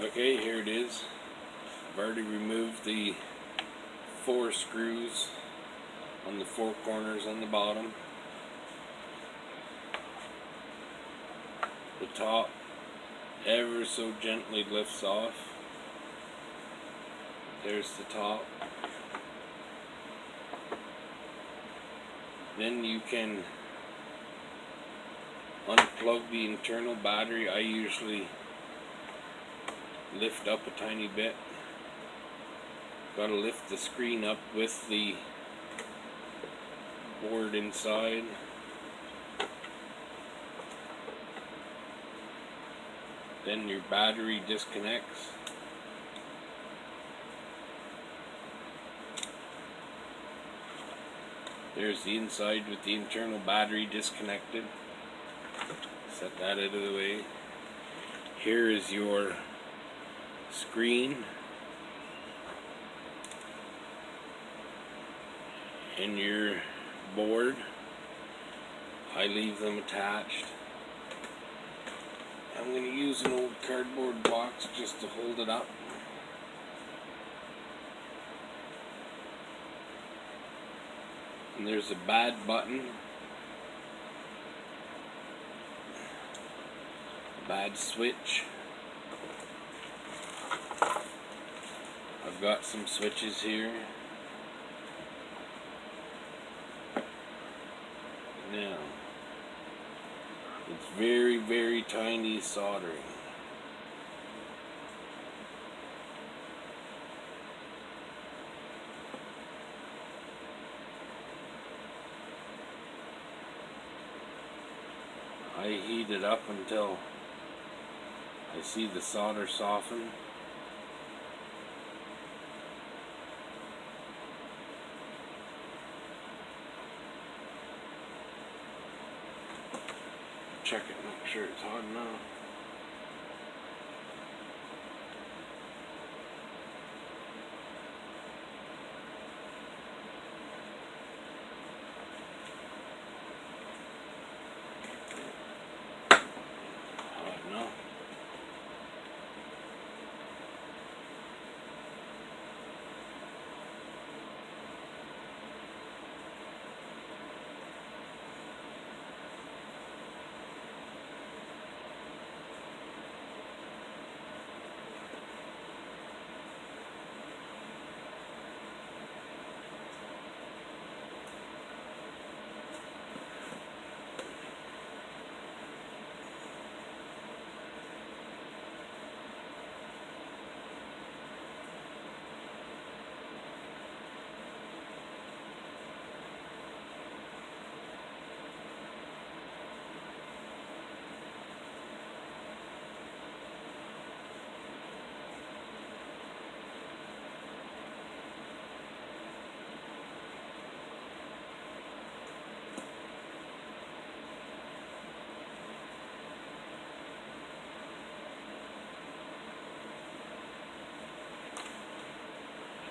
Okay, here it is. I've already removed the 4 screws on the 4 corners on the bottom. The top ever so gently lifts off. There's the top. Then you can unplug the internal battery. I usually lift up a tiny bit. Gotta lift the screen up with the board inside. Then your battery disconnects. There's the inside with the internal battery disconnected. Set that out of the way. Here is your screen and your board. I leave them attached. I'm going to use an old cardboard box just to hold it up. And there's a bad button, a bad switch. I've got some switches here. Now, it's very, very tiny soldering. I heat it up until I see the solder soften. Check it, make sure it's hot enough. Hot enough.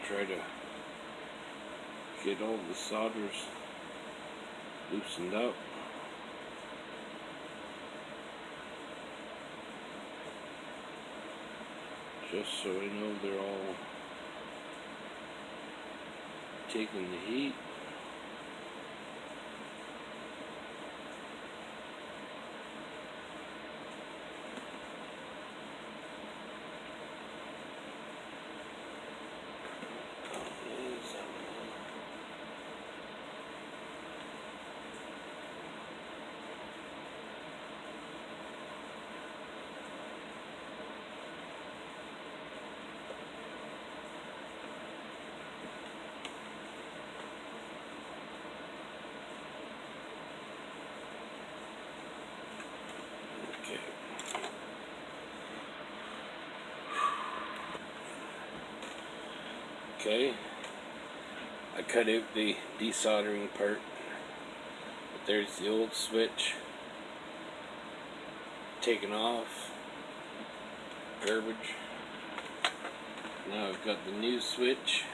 Try to get all the solders loosened up. Just so I know they're all taking the heat. Okay, I cut out the desoldering part, but there's the old switch taken off, garbage. Now I've got the new switch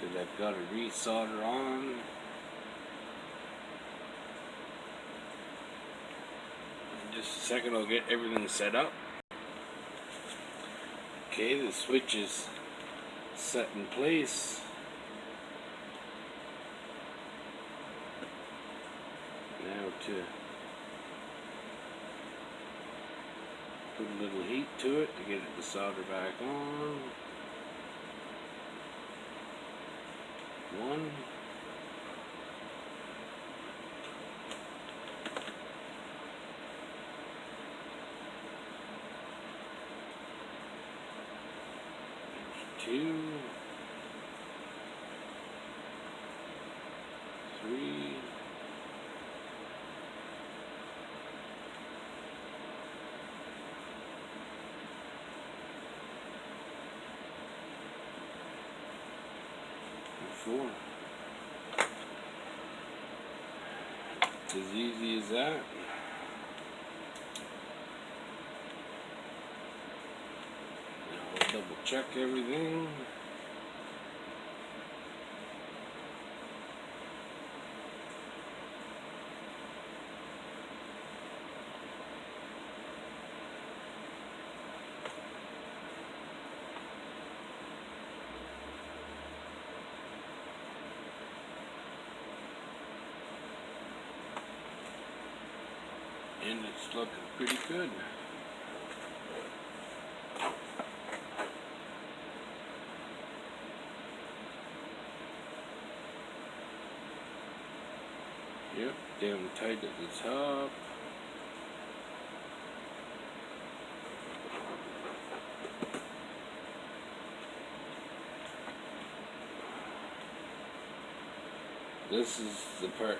that I've got to resolder on. Just a second, I'll get everything set up. Okay, the switch is set in place. Now to put a little heat to it to get it to solder back on. One. Two. Three. Four. It's as easy as that. Now we'll double check everything. And it's looking pretty good. Yep, down tight at the top. This is the part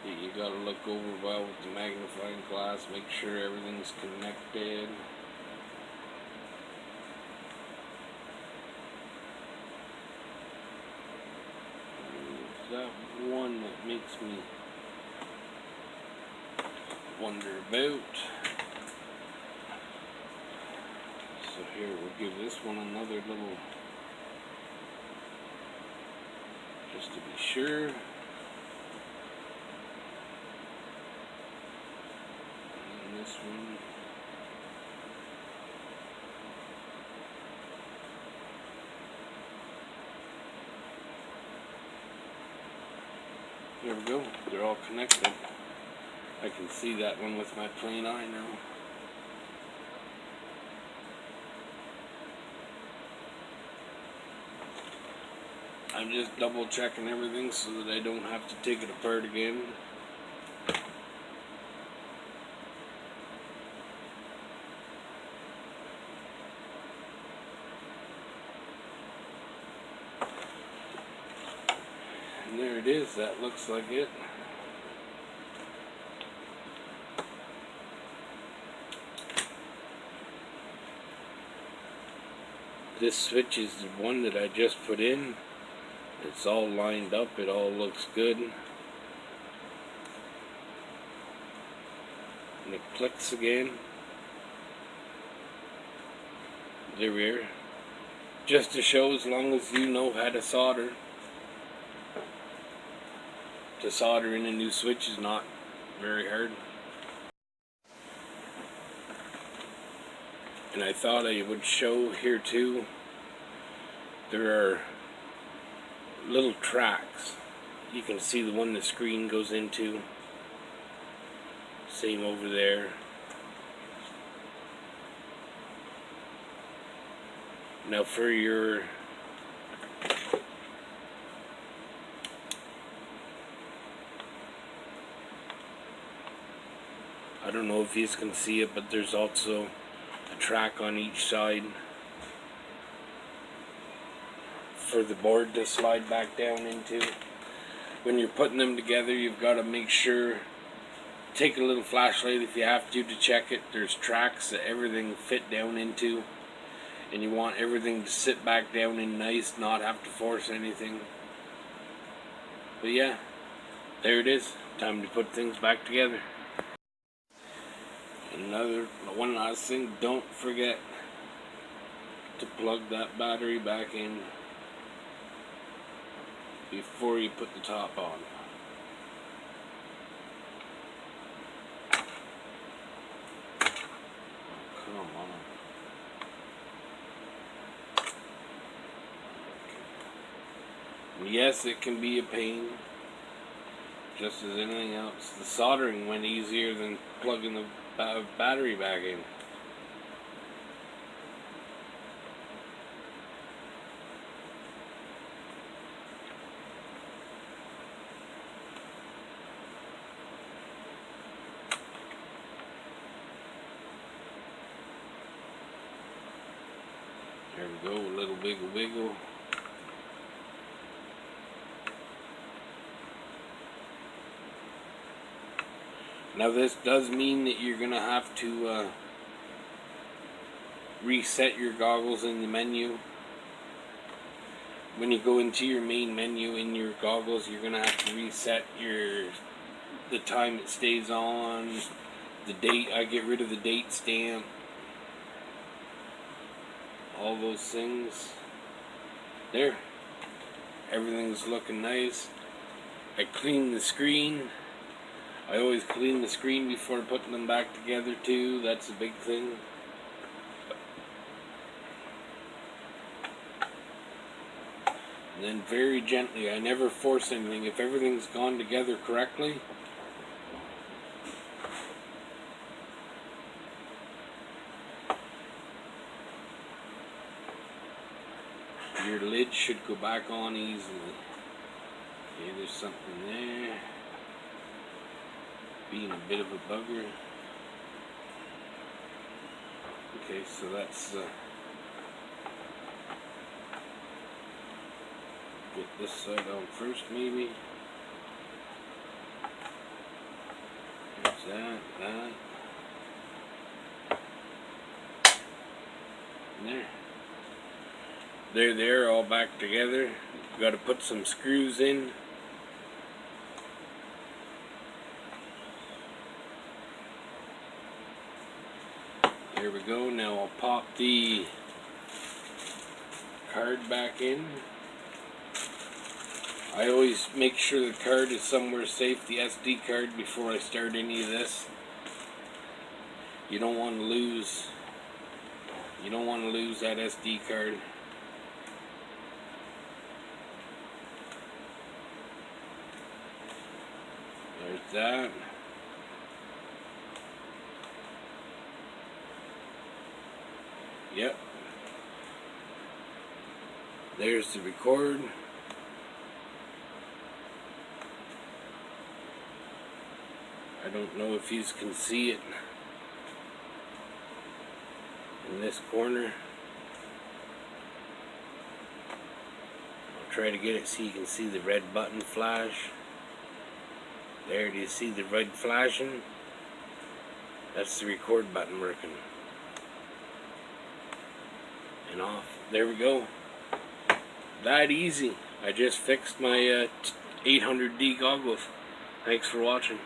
that you gotta look over well with the magnifying glass, make sure everything's connected. That one that makes me wonder about. So here, we'll give this one another little, just to be sure. And this one. There we go, they're all connected. I can see that one with my plain eye now. I'm just double checking everything so that I don't have to take it apart again. And there it is, that looks like it. This switch is the one that I just put in. It's all lined up, it all looks good. And it clicks again. There we are. Just to show, as long as you know how to solder. To solder in a new switch is not very hard. And I thought I would show here too, there are little tracks. You can see the one the screen goes into. Same over there. Now for your I don't know if you can see it, but there's also a track on each side for the board to slide back down into. When you're putting them together, you've got to make sure, take a little flashlight if you have to check it. There's tracks that everything fit down into, and you want everything to sit back down in nice, not have to force anything. But yeah, there it is. Time to put things back together. One last thing, don't forget to plug that battery back in before you put the top on. Yes, it can be a pain, just as anything else. The soldering went easier than plugging the battery back in. There we go, a little wiggle wiggle. Now this does mean that you're going to have to reset your goggles in the menu. When you go into your main menu in your goggles, you're going to have to reset the time it stays on, the date. I get rid of the date stamp. All those things. There. Everything's looking nice. I cleaned the screen. I always clean the screen before putting them back together too. That's a big thing. And then very gently, I never force anything. If everything's gone together correctly, your lid should go back on easily. Okay, there's something there. Being a bit of a bugger. Okay, so that's get this side on first, maybe. There's that. And there. They're all back together. Got to put some screws in. There we go. Now I'll pop the card back in. I always make sure the card is somewhere safe, the SD card, before I start any of this. You don't want to lose that SD card. There's that. Yep. There's the record. I don't know if you can see it in this corner. I'll try to get it so you can see the red button flash. There, do you see the red flashing? That's the record button working. And off. There we go. That easy. I just fixed my 800D goggles. Thanks for watching.